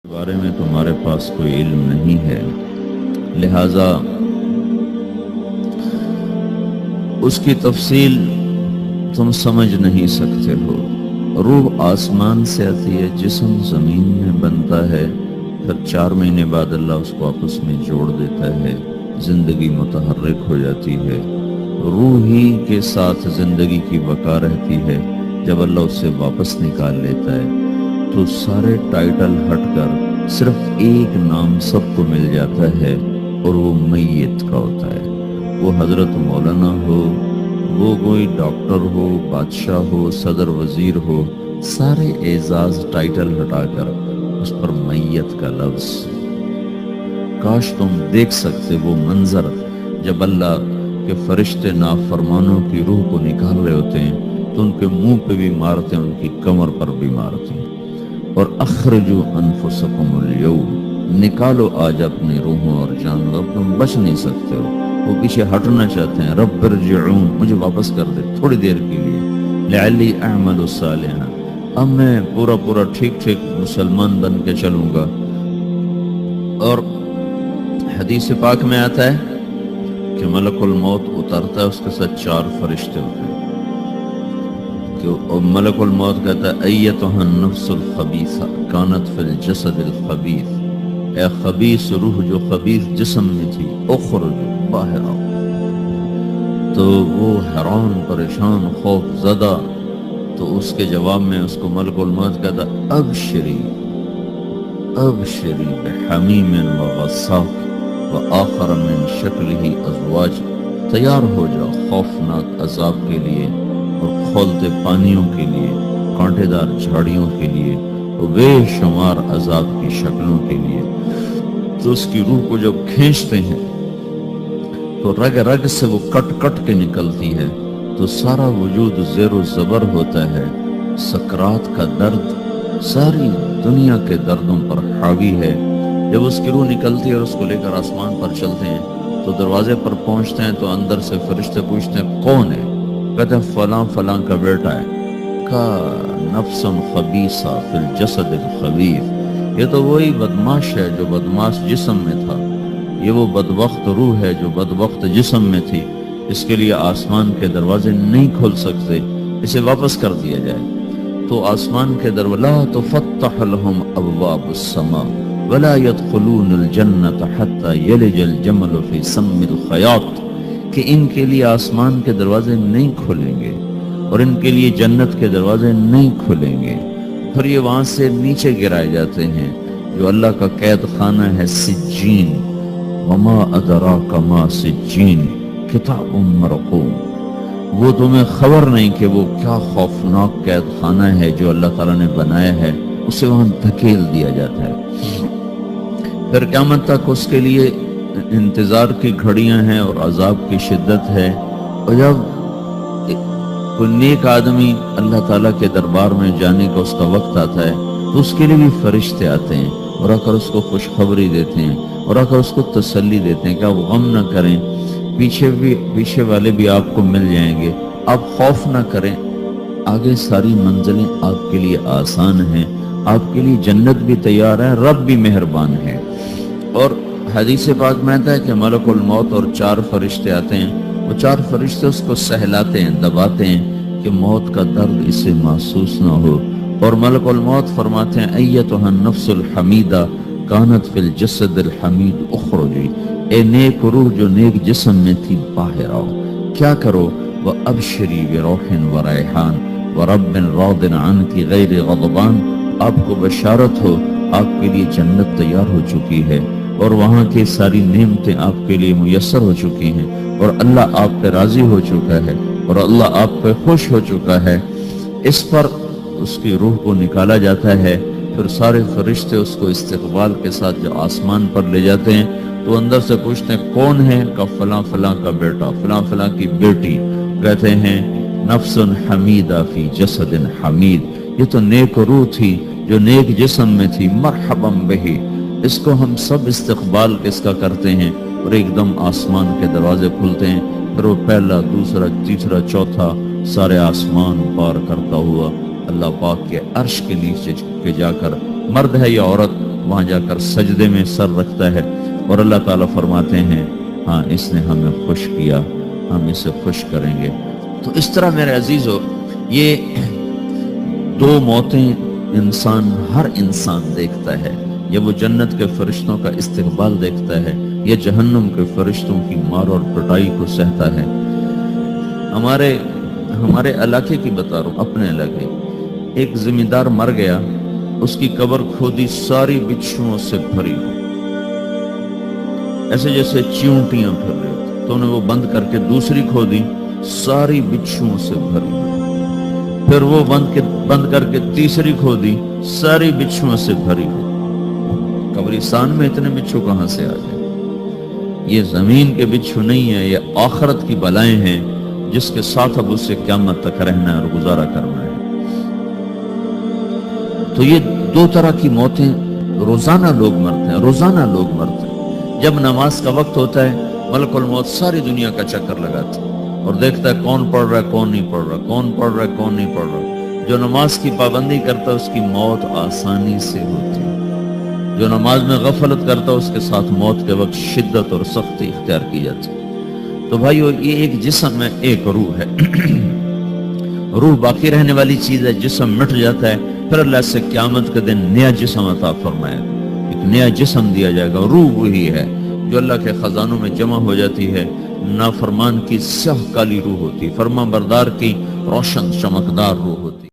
کے بارے میں تمہارے پاس کوئی علم نہیں ہے، لہذا اس کی تفصیل تم سمجھ نہیں سکتے ہو۔ روح آسمان سے آتی ہے، جسم زمین میں بنتا ہے، پھر 4 مہینے بعد اللہ اس کو آپس میں جوڑ دیتا ہے، زندگی متحرک ہو جاتی ہے، روح ہی کے ساتھ زندگی کی بقا رہتی ہے۔ جب اللہ اسے واپس نکال لیتا ہے تو سارے ٹائٹل ہٹ کر صرف ایک نام سب کو مل جاتا ہے، اور وہ میت کا ہوتا ہے۔ وہ حضرت مولانا ہو، وہ کوئی ڈاکٹر ہو، بادشاہ ہو، صدر وزیر ہو، سارے اعزاز ٹائٹل ہٹا کر اس پر میت کا لفظ۔ کاش تم دیکھ سکتے وہ منظر جب اللہ کے فرشتے نافرمانوں کی روح کو نکال رہے ہوتے ہیں تو ان کے منہ پہ بھی مارتے ہیں، ان کی کمر پر بھی مارتے ہیں، اور اخرجوا انفسکم اليوم، نکالو آج اپنی روحوں اور جانو، اب تم بچ نہیں سکتے ہو۔ وہ پیچھے ہٹنا چاہتے ہیں، رب ارجعون، مجھے واپس کر دے تھوڑی دیر کے لیے، لعلی اعمل صالحا، اب میں پورا ٹھیک مسلمان بن کے چلوں گا۔ اور حدیث پاک میں آتا ہے کہ ملک الموت اترتا ہے، اس کے ساتھ 4 فرشتے ہوتے ہیں، کہ ملک الموت کہتا ہے ایتها النفس الخبیثہ کانت فی الجسد الخبیث، اے خبیث روح جو خبیث جسم میں تھی، اخرج باہر آؤ۔ تو وہ حیران پریشان خوف زدہ، تو اس کے جواب میں اس کو ملک الموت کہتا ابشری بحمیم وغساق وآخر من شکلہ ازواج، تیار ہو جاؤ خوفناک عذاب کے لیے اور کھولتے پانیوں کے لیے، کانٹے دار جھاڑیوں کے لیے، اور بے شمار عذاب کی شکلوں کے لیے۔ تو اس کی روح کو جب کھینچتے ہیں تو رگ رگ سے وہ کٹ کے نکلتی ہے، تو سارا وجود زیر و زبر ہوتا ہے، سکرات کا درد ساری دنیا کے دردوں پر حاوی ہے۔ جب اس کی روح نکلتی ہے اور اس کو لے کر آسمان پر چلتے ہیں تو دروازے پر پہنچتے ہیں تو اندر سے فرشتے پوچھتے ہیں کون ہے؟ کہتے ہیں فلاں کا بیٹا ہے۔ کا نفس خبیثہ فی الجسد الخبیث، یہ تو وہی بدماش ہے جو بدماش جسم میں تھا، یہ وہ بدبخت روح ہے جو بدبخت جسم میں تھی، اس کے لیے آسمان کے دروازے نہیں کھل سکتے، اسے واپس کر دیا جائے۔ تو آسمان کے دروازے لا تفتح لهم ابواب السماء ولا يدخلون الجنة حتى يلج الجمل في سم الخياط، کہ ان کے لیے آسمان کے دروازے نہیں کھلیں گے اور ان کے لیے جنت کے دروازے نہیں کھلیں گے، پھر یہ وہاں سے نیچے گرائے جاتے ہیں، جو اللہ کا قید خانہ ہے سجین، وما ادراک ما سجین کتاب مرقوم، وہ تمہیں خبر نہیں کہ وہ کیا خوفناک قید خانہ ہے جو اللہ تعالیٰ نے بنایا ہے، اسے وہاں دھکیل دیا جاتا ہے۔ پھر قیامت تک اس کے لیے انتظار کی گھڑیاں ہیں اور عذاب کی شدت ہے، اور جب کوئی نیک آدمی اللہ تعالیٰ کے دربار میں جانے کا اس کا وقت آتا ہے تو اس کے لیے بھی فرشتے آتے ہیں اور آ کر اس کو خوشخبری دیتے ہیں اور آ کر اس کو تسلی دیتے ہیں کہ آپ غم نہ کریں، پیچھے والے بھی آپ کو مل جائیں گے، آپ خوف نہ کریں، آگے ساری منزلیں آپ کے لیے آسان ہیں، آپ کے لیے جنت بھی تیار ہے، رب بھی مہربان ہے۔ اور حدیث پاک میں آتا ہے کہ ملک الموت اور 4 فرشتے آتے ہیں، وہ 4 فرشتے اس کو سہلاتے ہیں، دباتے ہیں کہ موت کا درد اسے محسوس نہ ہو، اور ملک الموت فرماتے ہیں ایتها النفس الحمیدہ کانت فی الجسد الحمید اخرجی، اے نیک روح جو نیک جسم میں تھی باہر آؤ۔ کیا کرو؟ وَأَبْشِرِي بِرَوْحٍ وَرَيْحَانٍ وَرَبٍّ رَاضٍ عَنْكِ غَيْرِ غَضْبَانٍ، آپ کو بشارت ہو آپ کے لیے جنت تیار ہو چکی ہے اور وہاں کی ساری نعمتیں آپ کے لیے میسر ہو چکی ہیں، اور اللہ آپ پہ راضی ہو چکا ہے اور اللہ آپ پہ خوش ہو چکا ہے۔ اس پر اس کی روح کو نکالا جاتا ہے، پھر سارے فرشتے اس کو استقبال کے ساتھ جو آسمان پر لے جاتے ہیں تو اندر سے پوچھتے ہیں کون ہے؟ کہ فلاں کا بیٹا، فلاں کی بیٹی۔ کہتے ہیں نفس حمیدہ فی جسد حمید، یہ تو نیک روح تھی جو نیک جسم میں تھی، مرحبا بہی، اس کو ہم سب استقبال کس کا کرتے ہیں، اور ایک دم آسمان کے دروازے کھلتے ہیں، پھر وہ پہلا دوسرا تیسرا چوتھا سارے آسمان پار کرتا ہوا اللہ پاک کے عرش کے نیچے کے جا کر، مرد ہے یا عورت، وہاں جا کر سجدے میں سر رکھتا ہے اور اللہ تعالیٰ فرماتے ہیں ہاں اس نے ہمیں خوش کیا، ہم اسے خوش کریں گے۔ تو اس طرح میرے عزیزو یہ دو موتیں ہر انسان دیکھتا ہے، یا وہ جنت کے فرشتوں کا استقبال دیکھتا ہے یا جہنم کے فرشتوں کی مار اور پٹائی کو سہتا ہے۔ ہمارے علاقے کی بتا رہا ہوں، اپنے علاقے، ایک زمیندار مر گیا، اس کی قبر کھودی ساری بچھوؤں سے بھری، ایسے جیسے چیونٹیاں پھر رہی ہوتی، تو انہیں وہ بند کر کے دوسری کھودی، ساری بچھوؤں سے بھری، پھر وہ بند کر کے تیسری کھودی، ساری بچھوؤں سے بھری ہو۔ قبرستان میں اتنے بچھو کہاں سے آ جائے؟ یہ زمین کے بچھو نہیں ہے، یہ آخرت کی بلائیں ہیں جس کے ساتھ اب اس سے قیامت تک رہنا ہے اور گزارا کرنا ہے۔ تو یہ دو طرح کی موتیں روزانہ لوگ مرتے ہیں، روزانہ لوگ مرتے ہیں۔ جب نماز کا وقت ہوتا ہے ملک الموت ساری دنیا کا چکر لگاتا ہے اور دیکھتا ہے کون پڑھ رہا ہے کون نہیں پڑھ رہا، کون پڑھ رہا ہے کون نہیں پڑھ رہا۔ جو نماز کی پابندی کرتا ہے اس کی موت آسانی سے ہوتی ہے، جو نماز میں غفلت کرتا ہے اس کے ساتھ موت کے وقت شدت اور سختی اختیار کی جاتی ہے۔ تو بھائیو یہ ایک جسم ہے، ایک روح ہے۔ روح باقی رہنے والی چیز ہے، جسم مٹ جاتا ہے، پھر اللہ سے قیامت کے دن نیا جسم عطا فرمائے گا، ایک نیا جسم دیا جائے گا۔ روح وہی ہے جو اللہ کے خزانوں میں جمع ہو جاتی ہے۔ نافرمان کی سیاہ کالی روح ہوتی، فرما بردار کی روشن چمکدار روح ہوتی۔